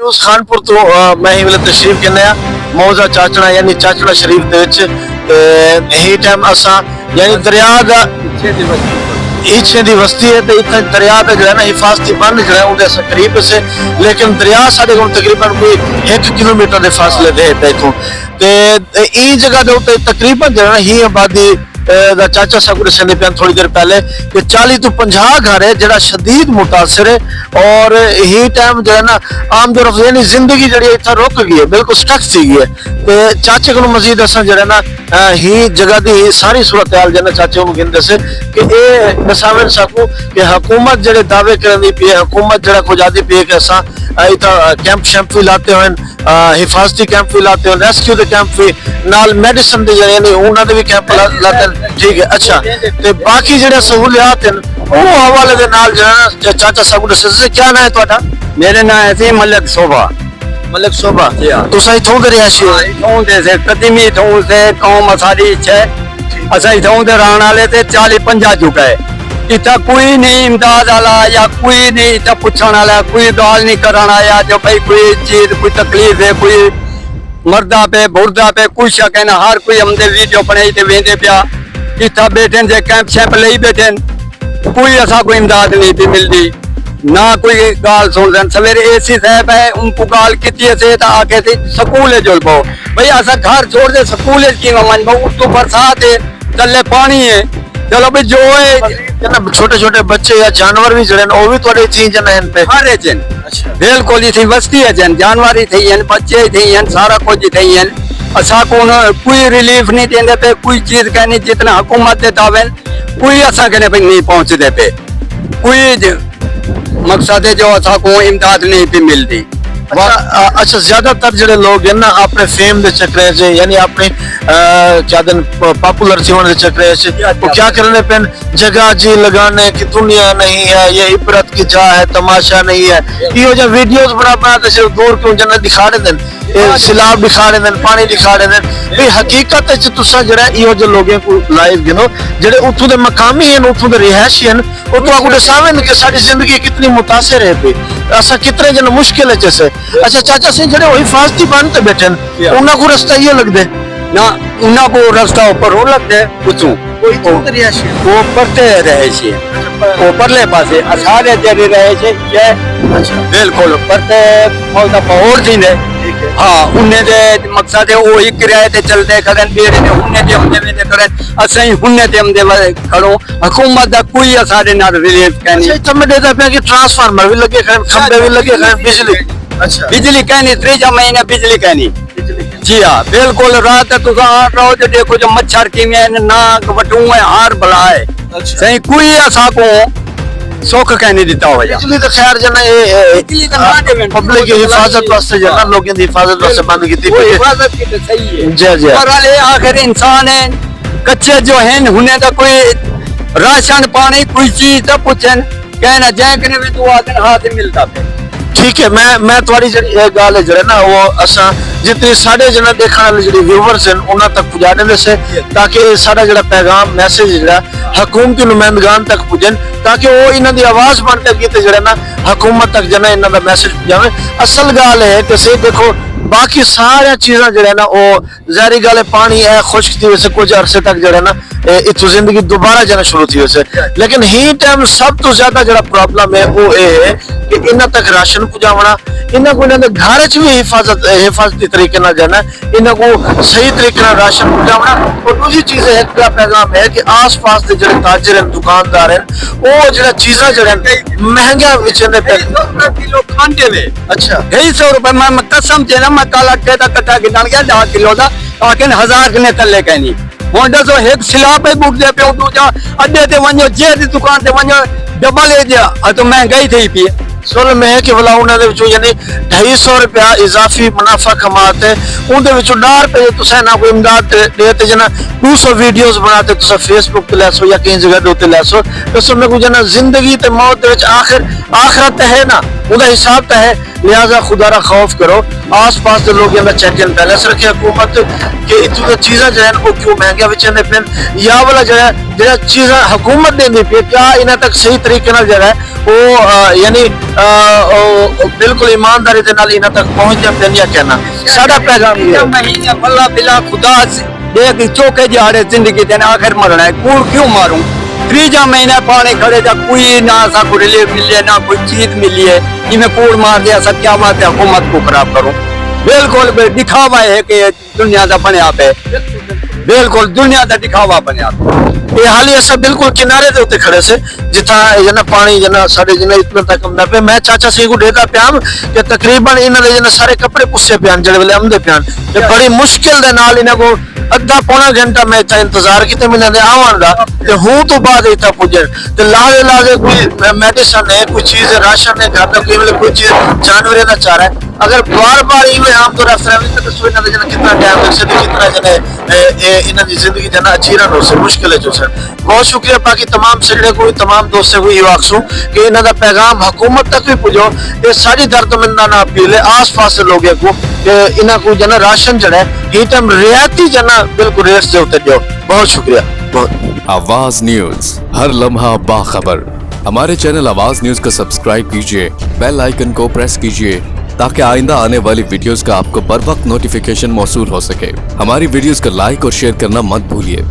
महसूस खानपुर तो मैं ही वेले तशरीफ किन्ने आ मौजा चाचड़ा यानी चाचड़ा शरीफ दे विच ही टाइम असा यानी दरिया दा इच्छे दी बस्ती है तो इतना दरिया का जो है ना हिफाजती बंद जो है उनके करीब से लेकिन दरिया साढ़े को तकरीबन कोई 1 किलोमीटर के फासले दे इतों ते ई जगह के उत्ते तकरीबन जो है ना ही आबादी दा चाचा साहब को दसने पे थोड़ी देर पहले कि 40 तो 50 घर है जरा शदीद मुतासर है और ही टाइम जो है ना आमदोरफ यानी जिंदगी जी इतना रुक गई है बिल्कुल स्टक सी गई है तो चाचे को मजीद असा जो है ना ही जगह की सारी सूरत हाल जो है चाचे को गिन दसे कि ये दसावन सकूं कि हुकूमत जो दावे करनी पी है हुकूमत जरा कुछ आदि पी है कि असा इतना कैंप शैंप भी लाते हुए हिफाजती कैंप भी लाते हो रेस्क्यू के कैंप भी नाल मेडिसिन दे यानी उन्होंने भी कैंप लाते ठीक है अच्छा ते बाकी जेडे सहूलियात हैं वो हवाले दे नाल जो चाचा साहब ने दसे क्या नाम है ਤੁਹਾਡਾ मेरे नाम है सी मलिक शोभा तुसा इथों दे रिहायशी हो इथों दे से कदीमी इथों से कौम सारी छे असा इथों दे रहने वाले ते 40-50 चुका है इतना कोई नहीं इमदाद वाला या कोई नहीं इतना पूछने वाला कोई गाल नहीं कराना आया जो भाई कोई चीज कोई तकलीफ है कोई मर्दा पे बुर्दा पे कोई शक है ना हर कोई हमने वीडियो बनाई ते वेंदे पिया इतना बैठे जे कैंप शैंप ले बैठे कोई ऐसा कोई इमदाद नहीं थी मिलती ना कोई गाल सुन दें सवेरे एसी साहब है उनको गाल की से आके थे स्कूल जुल पाओ भाई ऐसा घर छोड़ दे स्कूल की मन पाओ तो बरसात है थले पानी है चलो भाई जो है छोटे छोटे बच्चे या जानवर भी जड़े वो भी थोड़े थी जन हैं पे हर जन बिल्कुल ही थी बस्ती है जन जानवर ही थी हैं बच्चे ही थी हैं सारा कुछ ही थी हैं असा को कोई रिलीफ नहीं देने पे कोई चीज कहनी जितना हुकूमत दे दावे कोई असा कहने पे नहीं पहुंचते पे कोई मकसद है जो असा को इमदाद नहीं भी मिलती अच्छा ज्यादातर जड़े लोग हैं ना अपने फेम के चक्कर से यानी अपने क्या दिन पॉपुलर होने के चक्कर से वो क्या करने पे जगह जी लगाने की दुनिया नहीं है ये इबरत की जा है तमाशा नहीं है ये जो वीडियोस बना सिर्फ दूर क्यों जना दिखा रहे हैं सिलाब दिखा रहे हैं पानी दिखा रहे हैं भाई हकीकत तुसा जरा इहो जो लोगों को लाइव गिनो जेडे उठू दे मकामी हैं उठू दे रिहायशी हैं वो तो आपको दसावें कि साडी जिंदगी कितनी मुतासिर है पे ऐसा कितने जन मुश्किल है जैसे अच्छा चाचा सिंह जड़े वही हिफाजती बन ते बैठे उन्हां को रास्ता ये लगदे ना उन्हां को रास्ता ऊपर हो लगदे पूछूं वो पढ़ते रहे छे वो परले पासे सारे जड़े रहे छे ये बिल्कुल पढ़ते मौजा पहोर थी ने हाँ उन्हें दे मकसद है वो ही किराए ते चलते करन बेरे ने उन्हें दे हमने में करन असई उन्हें दे हमने खड़ो हुकूमत दा कोई सारे ना रिलीफ कहनी अच्छा तब देता पे कि ट्रांसफार्मर भी लगे खंबे भी लगे बिजली अच्छा बिजली कहनी 3 महीने बिजली कहनी जी हाँ बिल्कुल रात तुसा रहो जो देखो जो मच्छर की में नाक वटू है हार बला है सही कोई ऐसा को सुख कहने देता हो बिजली तो खैर जना ये पब्लिक की हिफाजत वास्ते जना लोगों की हिफाजत वास्ते बंद की थी हिफाजत की तो सही है जी जी पर वाले आखिर इंसान है कच्चे जो हैं उन्हें तो कोई राशन पानी कोई चीज तो पूछन कहना जाए कि भी दुआ दिन हाथ मिलता है ठीक है मैं तुम्हारी जड़ी गाल है जरा ना वो असा जितनी साढ़े जना देखने वाले जड़ी व्यूअर्स हैं उन्हां तक पहुंचाने दे से ताकि सारा जड़ा पैगाम मैसेज जड़ा हुकूमती नुमाइंदगान तक पुजन ताकि वो इन्हां दी आवाज बन के कीते जड़ा ना हुकूमत तक जना इन्हां दा मैसेज पहुंचावे असल गाल है कि से देखो बाकी सारी चीज़ां जड़े ना वो ज़ाहिरी गल है पानी है खुश्क थी वैसे कुछ अरसे तक जड़े ना इतों जिंदगी दोबारा जाना शुरू थी वैसे लेकिन ही टाइम सब तो ज्यादा जड़ा प्रॉब्लम है वो ये है कि इन्हां तक राशन पहुंचावना इन्हां को इन्हां दे घर च भी हिफाजती तरीके नाल जाना इन्हां को सही तरीके नाल राशन पहुंचावना और दूसरी चीज है एक पैगाम है कि आस पास के जड़े ताजर हैं दुकानदार हैं वो जड़ा चीज़ां जड़े महंगा बेचने पे किलो खांडे में अच्छा 250 रुपए मैं कसम से ना मैं काला के कट्टा गिनन गया 10 किलो दा लेकिन 1000 ने तले कहनी होंडा सो एक सिलाब पे बुक दे पे दूजा अड्डे ते वणो जे दी दुकान ते वणो डबल है दिया तो महंगाई थी पी सुन में कि भला उन्होंने यानी 250 रुपया इजाफी मुनाफा कमाते उनके 10 रुपये तुसा ना कोई इमदाद देते जना 200 वीडियोस बनाते तुसा फेसबुक पे लैसो या कहीं जगह दे लैसो तो सुन को जना जिंदगी ते मौत दे आखिरत है ना ਉਹਦਾ ਹਿਸਾਬ ਤਾਂ ਹੈ ਲਿਹਾਜ਼ਾ ਖੁਦਾ ਦਾ ਖੌਫ ਕਰੋ ਆਸ-ਪਾਸ ਦੇ ਲੋਕ ਇਹਦਾ ਚੈੱਕ ਐਂਡ ਬੈਲੈਂਸ ਰੱਖੇ ਹਕੂਮਤ ਕਿ ਇਤੋਂ ਦੀਆਂ ਚੀਜ਼ਾਂ ਜਿਹੜੀਆਂ ਉਹ ਕਿਉਂ ਮਹਿੰਗੀਆਂ ਵਿਚਾਂਦੇ ਪੈਣ ਜਾਂ ਵਾਲਾ ਜਿਹੜਾ ਚੀਜ਼ਾਂ ਹਕੂਮਤ ਦੇਂਦੀ ਪਈ ਕਿਆ ਇਹਨਾਂ ਤੱਕ ਸਹੀ ਤਰੀਕੇ ਨਾਲ ਜਿਹੜਾ ਉਹ ਯਾਨੀ ਬਿਲਕੁਲ ਇਮਾਨਦਾਰੀ ਦੇ ਨਾਲ ਇਹਨਾਂ ਤੱਕ ਪਹੁੰਚਦੇ ਪੈਣ ਜਾਂ ਕਹਿਣਾ ਸਾਡਾ ਪੈਗਾਮ ਇਹ ਹੈ महीने अल्लाह बिला खुदा से देख चौके जाड़े जिंदगी देने आखिर मरना है कूड़ क्यों मारूं त्रीजा महीना पानी खड़े जा कोई ना सा कोई रिलीफ मिले ना कोई चीज मिली है कि मैं कूड़ मार दिया सब क्या बात है हुकूमत को खराब करूं बिल्कुल दिखावा है कि दुनिया का बने आप है बिल्कुल दुनिया का दिखावा बने आप ਇਹ ਹਾਲੀ ਅਸਾਂ ਬਿਲਕੁਲ ਕਿਨਾਰੇ ਦੇ ਉੱਤੇ ਖੜੇ ਸੇ ਜਿੱਥਾ ਜਨਾ ਪਾਣੀ ਜਨਾ ਸਾਡੇ ਜਨਾ ਇਤਨਾ ਤੱਕ ਨਾ ਪਏ ਮੈਂ ਚਾਚਾ ਸਿੰਘ ਨੂੰ ਦੇਦਾ ਪਿਆਮ ਕਿ ਤਕਰੀਬਨ ਇਹਨਾਂ ਦੇ ਜਨਾ ਸਾਰੇ ਕੱਪੜੇ ਪੁੱਸੇ ਪਿਆਨ ਜਿਹੜੇ ਵੇਲੇ ਆਉਂਦੇ ਪਿਆਨ ਤੇ ਬੜੀ ਮੁਸ਼ਕਿਲ ਦੇ ਨਾਲ ਇਹਨਾਂ ਕੋ ਅੱਧਾ ਪੌਣਾ ਘੰਟਾ ਮੈਂ ਇੱਥੇ ਇੰਤਜ਼ਾਰ ਕੀਤੇ ਮਿਲਣ ਦੇ ਆਉਣ ਦਾ ਤੇ ਹੂੰ ਤੋਂ ਬਾਅਦ ਇੱਥੇ ਪੁੱਜਣ ਤੇ ਲਾਗੇ ਕੋਈ ਮੈਡੀਸਨ ਹੈ ਕੋਈ ਚੀਜ਼ ਰਾਸ਼ਨ ਹੈ ਘਰ ਦਾ ਕੋਈ ਵੇਲੇ ਕੋਈ ਚੀਜ਼ ਜਾਨਵਰਾਂ ਦਾ ਚਾਰਾ ਹੈ अगर बार बार इवे आम तौर पर तो सोई ना जना कितना टाइम लग सकता कितना जने इना दी जिंदगी जना अचीरन हो से मुश्किल है जो सर बहुत शुक्रिया बाकी तमाम सजड़े को तमाम दोस्तों को ये आखसूं कि इना दा पैगाम हुकूमत तक भी पुजो ये सारी दर्दमंदाना अपील है आस पास से लोगों को कि इना को जना राशन जड़ा है ये टाइम रियायती जना बिल्कुल रेट्स दे उते दियो बहुत शुक्रिया बहुत आवाज न्यूज हर लम्हा बाखबर हमारे चैनल आवाज न्यूज को सब्सक्राइब कीजिए बेल आइकन को प्रेस कीजिए ताकि आइंदा आने वाली वीडियोस का आपको बर वक्त नोटिफिकेशन मौसूल हो सके हमारी वीडियोस को लाइक और शेयर करना मत भूलिए।